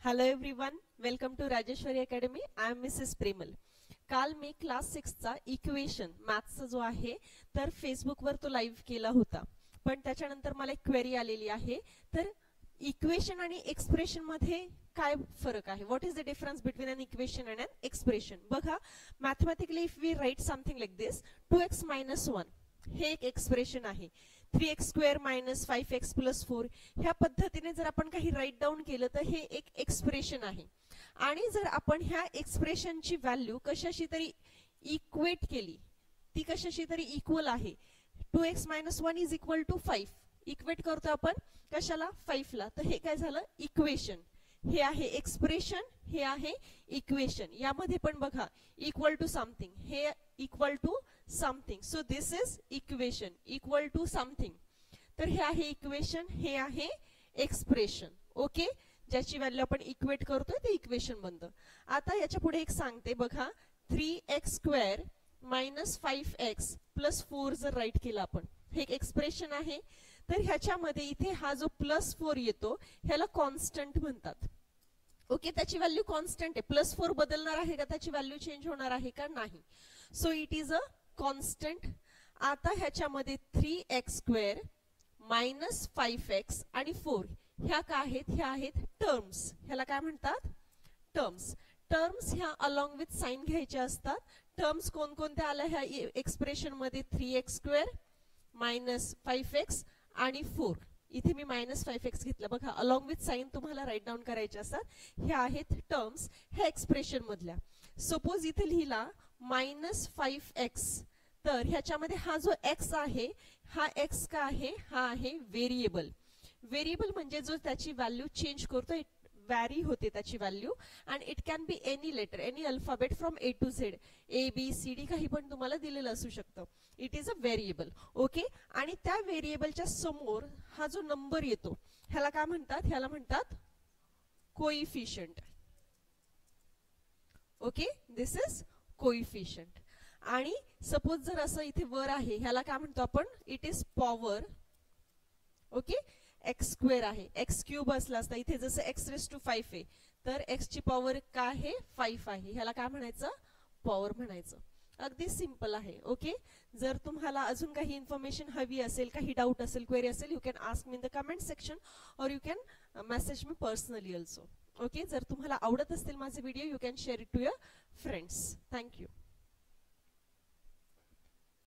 Hello everyone, welcome to Rajeshwari academy. I am Mrs Premal. काल मी class 6 चा इक्वेशन मॅथ्सचा जो आहे तर फेसबुकवर तो लाईव्ह केला होता, पण त्याच्यानंतर मला एक क्वेरी आलेली आहे. तर इक्वेशन आणि एक्सप्रेशन मध्ये काय फरक आहे? What is the difference between an equation and an expression? बघा, mathematically if we write something like this, 2x - 1 हे एक एक्सप्रेशन आहे. 3x² - 5x + 4 ह्या पद्धतीने जर आपण काही राईट डाऊन केलं तर हे एक एक्सप्रेशन आहे. आणि जर आपण ह्या एक्सप्रेशनची व्हॅल्यू कशाशी तरी इक्वेट केली, ती कशाशी तरी इक्वल आहे. 2x - 1 = 5 इक्वेट करतो आपण कशाला? 5 ला. तर हे काय झालं? इक्वेशन. हे आहे एक्सप्रेशन, हे आहे इक्वेशन. यामध्ये पण बघा, इक्वल टू समथिंग, हे equal to something. So this is equation, equal to something. तर हे आहे इक्वेशन, हे आहे एक्सप्रेशन. ओके, ज्याची व्हॅल्यू आपण इक्वेट करतोय ते इक्वेशन बनतं. आता याच्या पुढे एक सांगते बघा, 3x² - 5x + 4 जर राईट केलं आपण, हे एक एक्सप्रेशन आहे. तर ह्याच्यामध्ये इथे हा जो +4 येतो ह्याला कॉन्स्टंट म्हणतात. ओके, त्याची व्हॅल्यू कॉन्स्टंट आहे. +4 बदलणार आहे का? त्याची व्हॅल्यू चेंज होणार आहे का? नाही. So it is a constant. आता ह्याच्यामध्ये 3x² - 5x आणि 4 ह्या काय आहेत? ह्या आहेत टर्म्स. ह्याला काय म्हणतात? टर्म्स. टर्म्स ह्या अलॉंग विथ साइन घ्यायच्या असतात. टर्म्स कोणकोणत्या आल्या ह्या एक्सप्रेशन मध्ये? 3x² - 5x आणि 4. इथे मी -5x घेतलं बघा, अलॉंग विथ साइन तुम्हाला राईट डाऊन करायचे असतात. ह्या आहेत टर्म्स ह्या एक्सप्रेशन मधल्या. सपोज इथे लिहिला -5x, तर ह्याच्यामध्ये हा जो x आहे, हा x का आहे? हा आहे व्हेरिएबल. व्हेरिएबल म्हणजे जो त्याची व्हॅल्यू चेंज करतो, व्हॅरी होते त्याची value. And it can be any letter, any alphabet from A to Z, ABCD काही पण तुम्हाला दिलेलं असू शकतं. It is a variable. Okay, आणि त्या व्हेरिएबलच्या समोर हा जो नंबर येतो ह्याला काय म्हणतात? ह्याला म्हणतात coefficient. Okay, this is coefficient. आणि सपोज जर असं इथे वर आहे, ह्याला काय म्हणतो आपण? It is power. Okay, x² आहे, x³ असला असता. इथे जसं x⁵ आहे, तर x ची पॉवर काय आहे? 5 आहे. ह्याला काय म्हणायचं? पॉवर म्हणायचं. अगदी सिंपल आहे. ओके, जर तुम्हाला अजून काही इन्फॉर्मेशन हवी असेल, काही डाऊट असेल, क्वेरी असेल, you can ask me in the comment section और you can message me personally also. Okay, जर तुम्हाला आवडत असतील माझे video, you can share it to your friends. Thank you.